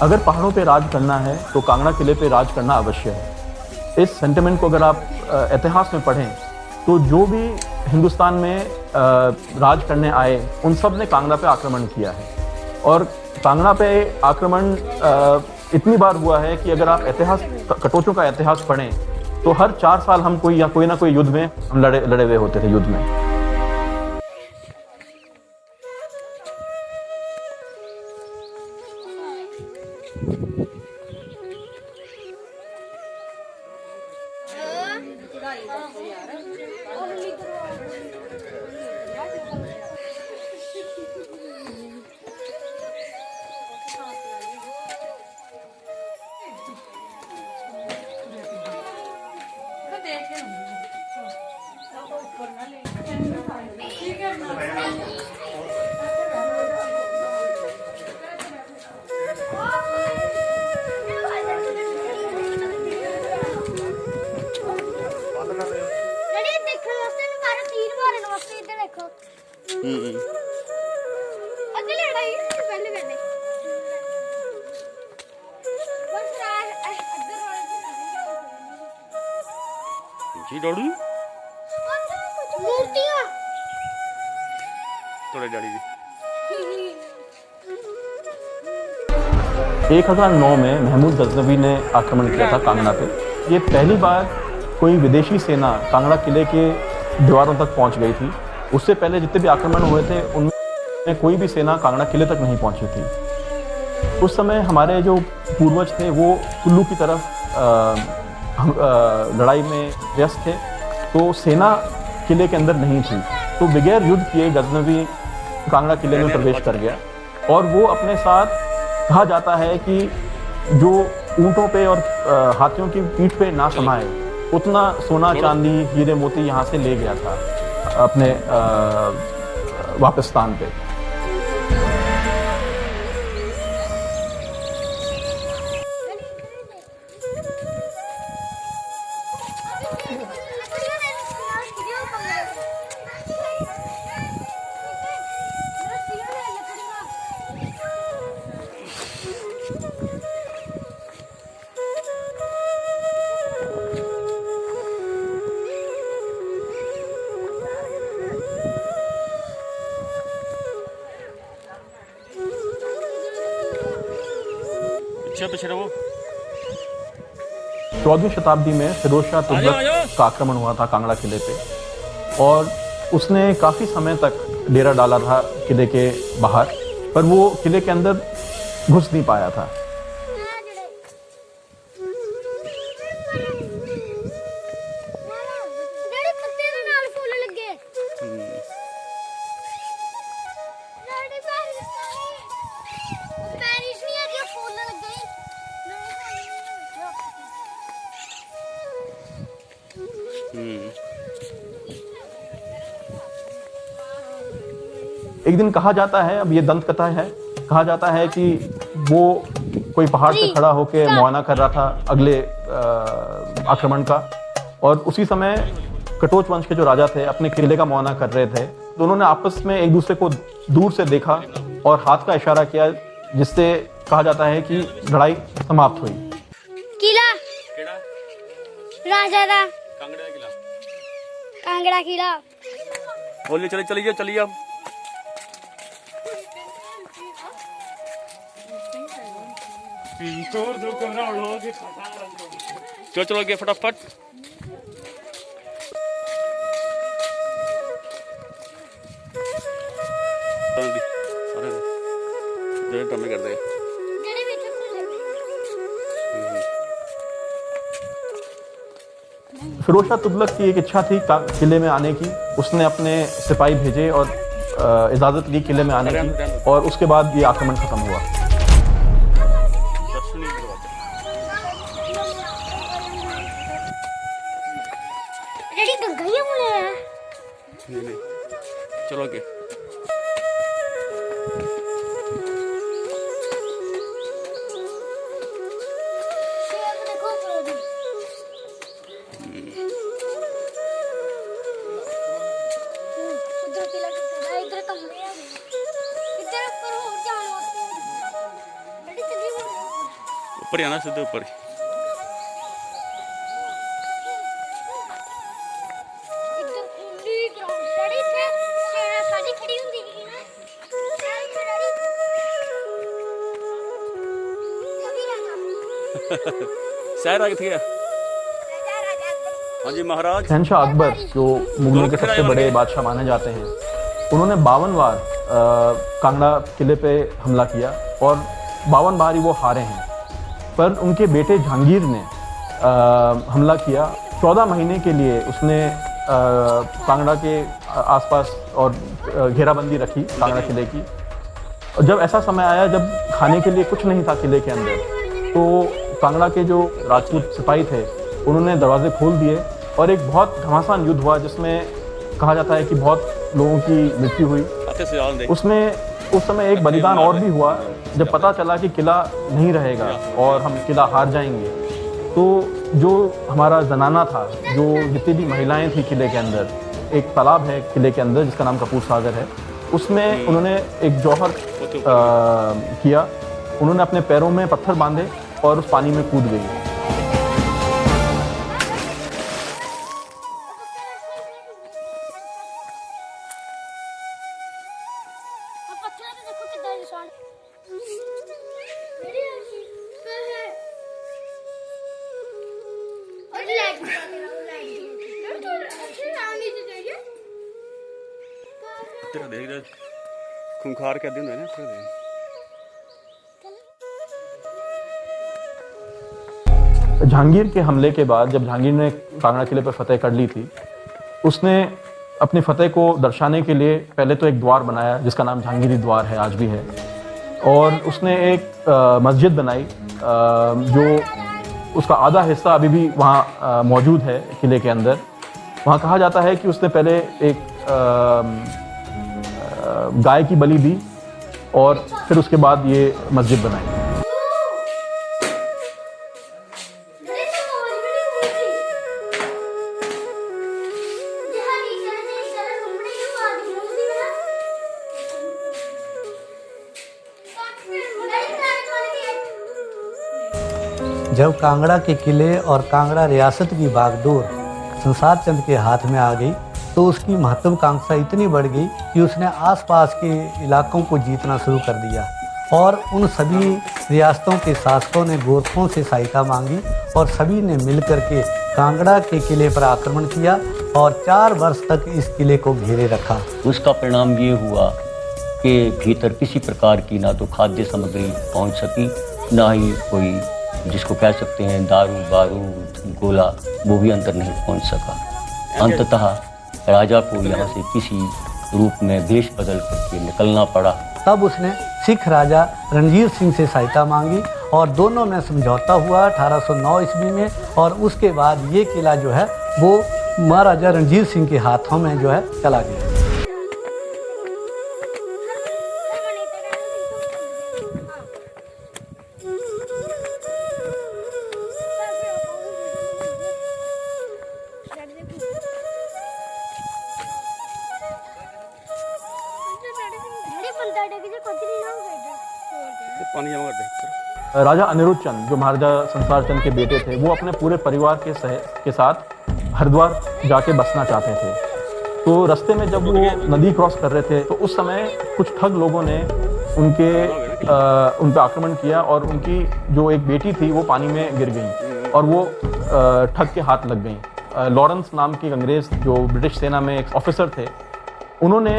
अगर पहाड़ों पे राज करना है तो कांगड़ा किले पे राज करना अवश्य है। इस सेंटिमेंट को अगर आप इतिहास में पढ़ें तो जो भी हिंदुस्तान में राज करने आए उन सब ने कांगड़ा पे आक्रमण किया है। और कांगड़ा पे आक्रमण इतनी बार हुआ है कि अगर आप इतिहास कटोचों का इतिहास पढ़ें तो हर 4 साल हम कोई ना कोई युद्ध में हम लड़े हुए होते थे युद्ध में। जी डोडू मूर्तियां थोड़े डैडी जी 1009 में महमूद गजनवी ने आक्रमण किया था कांगड़ा पे। ये पहली बार कोई विदेशी सेना कांगड़ा किले के दीवारों तक पहुंच गई थी। उससे पहले जितने भी आक्रमण हुए थे उनमें कोई भी सेना कांगड़ा किले तक नहीं पहुंची थी। उस समय हमारे जो पूर्वज थे वो कुल्लू की तरफ लड़ाई में व्यस्त थे, तो सेना किले के अंदर नहीं थी। तो बगैर युद्ध किए गजनवी कांगड़ा किले में प्रवेश कर गया और वो अपने साथ, कहा जाता है कि जो ऊंटों पे और हाथियों की पीठ पे ना समाये उतना सोना चांदी हीरे मोती यहाँ से ले गया था अपने वापस्तान पे। पीछे रहो। 14वीं शताब्दी में फिरोज शाह तुगलक का आक्रमण हुआ था कांगड़ा किले पे और उसने काफी समय तक डेरा डाला था किले के बाहर, पर वो किले के अंदर घुस नहीं पाया था। एक दिन कहा जाता है, अब ये दंत कथा है, कहा जाता है कि वो कोई पहाड़ पे खड़ा होकर मुआयना कर रहा था अगले आक्रमण का, और उसी समय कटोच वंश के जो राजा थे अपने किले का मुआयना कर रहे थे। दोनों ने आपस में एक दूसरे को दूर से देखा और हाथ का इशारा किया, जिससे कहा जाता है कि लड़ाई समाप्त हुई। किला राजा दा कांगड़ा किला बोलिए। चलिए चलिए अब चलो गए फटाफट। सारे कर दे। फिरोज शाह तुगलक की एक इच्छा थी किले में आने की। उसने अपने सिपाही भेजे और इजाजत ली किले में आने की, और उसके बाद ये आक्रमण खत्म हुआ। चलो आगे। ऊपर ही आना, सीधे ऊपर ही। शहर आगे थे। हाँ जी महाराज। शहनशाह अकबर जो मुगलों के सबसे बड़े बादशाह माने जाते हैं, उन्होंने 52 बार कांगड़ा किले पे हमला किया और 52 बार ही वो हारे हैं। पर उनके बेटे जहांगीर ने हमला किया। 14 महीने के लिए उसने कांगड़ा के आसपास और घेराबंदी रखी कांगड़ा किले की। और जब ऐसा समय आया जब खाने के लिए कुछ नहीं था किले के अंदर, तो कांगड़ा के जो राजपूत सिपाही थे उन्होंने दरवाजे खोल दिए और एक बहुत घमासान युद्ध हुआ जिसमें कहा जाता है कि बहुत लोगों की मृत्यु हुई। उसमें उस समय एक बलिदान और भी हुआ जब पता चला कि किला नहीं रहेगा और हम किला हार जाएंगे। तो जो हमारा जनाना था, जो जितनी भी महिलाएं थी किले के अंदर, एक तालाब है किले के अंदर जिसका नाम कपूर सागर है, उसमें उन्होंने एक जौहर किया। उन्होंने अपने पैरों में पत्थर बांधे और उस पानी में कूद गई। तेरा देख रहा खूंखार के दिन है ना तेरा दिन। जहांगीर के हमले के बाद जब जहांगीर ने कांगड़ा किले पर फतेह कर ली थी, उसने अपनी फतेह को दर्शाने के लिए पहले तो एक द्वार बनाया जिसका नाम जहांगीरी द्वार है, आज भी है। और उसने एक मस्जिद बनाई जो उसका आधा हिस्सा अभी भी वहाँ मौजूद है किले के अंदर। वहाँ कहा जाता है कि उसने पहले एक गाय की बलि दी और फिर उसके बाद ये मस्जिद बनाई। जब कांगड़ा के किले और कांगड़ा रियासत की बागडोर संसार चंद के हाथ में आ गई तो उसकी महत्वाकांक्षा इतनी बढ़ गई कि उसने आसपास के इलाकों को जीतना शुरू कर दिया और उन सभी रियासतों के शासकों ने गोरखों से सहायता मांगी और सभी ने मिलकर के कांगड़ा के किले पर आक्रमण किया और 4 वर्ष तक इस किले को घेरे रखा। उसका परिणाम ये हुआ कि भीतर किसी प्रकार की ना तो खाद्य सामग्री पहुंच सकी, ना ही कोई जिसको कह सकते हैं दारू बारूद गोला, वो भी अंदर नहीं पहुंच सका। अंततः राजा को यहाँ से किसी रूप में वेश बदल करके निकलना पड़ा। तब उसने सिख राजा रणजीत सिंह से सहायता मांगी और दोनों में समझौता हुआ 1809 ईस्वी में और उसके बाद ये किला जो है वो महाराजा रणजीत सिंह के हाथों में जो है चला गया। पानी जमा कर दे। राजा अनिरुद्ध चंद जो महाराजा संसार चंद के बेटे थे, वो अपने पूरे परिवार के साथ हरिद्वार जाके बसना चाहते थे। तो रास्ते में जब वो नदी क्रॉस कर रहे थे तो उस समय कुछ ठग लोगों ने उन पे आक्रमण किया और उनकी जो एक बेटी थी वो पानी में गिर गई और वो ठग के हाथ लग गई। लॉरेंस नाम के अंग्रेज जो ब्रिटिश सेना में एक ऑफिसर थे, उन्होंने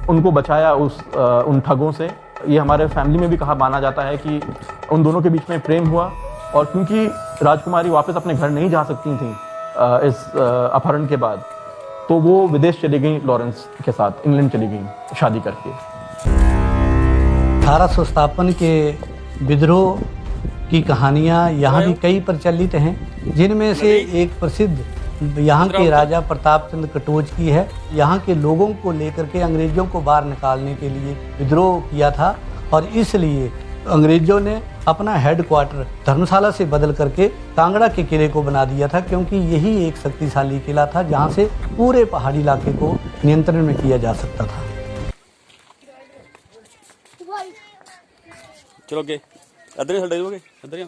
उनको बचाया उन ठगों से। ये हमारे फैमिली में भी कहा माना जाता है कि उन दोनों के बीच में प्रेम हुआ और क्योंकि राजकुमारी वापस अपने घर नहीं जा सकती थी इस अपहरण के बाद, तो वो विदेश चली गई लॉरेंस के साथ, इंग्लैंड चली गई शादी करके। 1857 के विद्रोह की कहानियाँ यहाँ भी कई प्रचलित हैं, जिनमें से एक प्रसिद्ध यहाँ के राजा प्रताप चंद्र कटोच की है। यहाँ के लोगों को लेकर के अंग्रेजों को बाहर निकालने के लिए विद्रोह किया था और इसलिए अंग्रेजों ने अपना हेडक्वार्टर धर्मशाला से बदल करके कांगड़ा के किले को बना दिया था, क्योंकि यही एक शक्तिशाली किला था जहाँ से पूरे पहाड़ी इलाके को नियंत्रण में किया जा सकता था। चलो इधर ही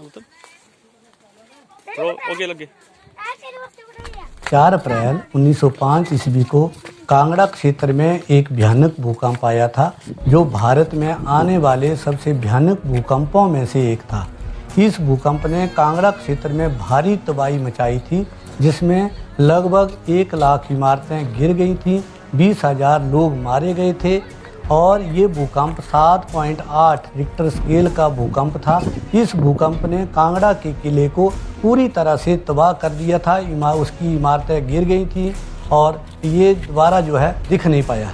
थोड़ा आगे लगे। 4 अप्रैल 1905 ईस्वी को कांगड़ा क्षेत्र में एक भयानक भूकंप आया था, जो भारत में आने वाले सबसे भयानक भूकंपों में से एक था। इस भूकंप ने कांगड़ा क्षेत्र में भारी तबाही मचाई थी, जिसमें लगभग 1 लाख इमारतें गिर गई थीं, 20,000 लोग मारे गए थे और ये भूकंप 7.8 रिक्टर स्केल का भूकंप था। इस भूकंप ने कांगड़ा के किले को पूरी तरह से तबाह कर दिया था। उसकी इमारतें गिर गई थी और ये दोबारा जो है दिख नहीं पाया।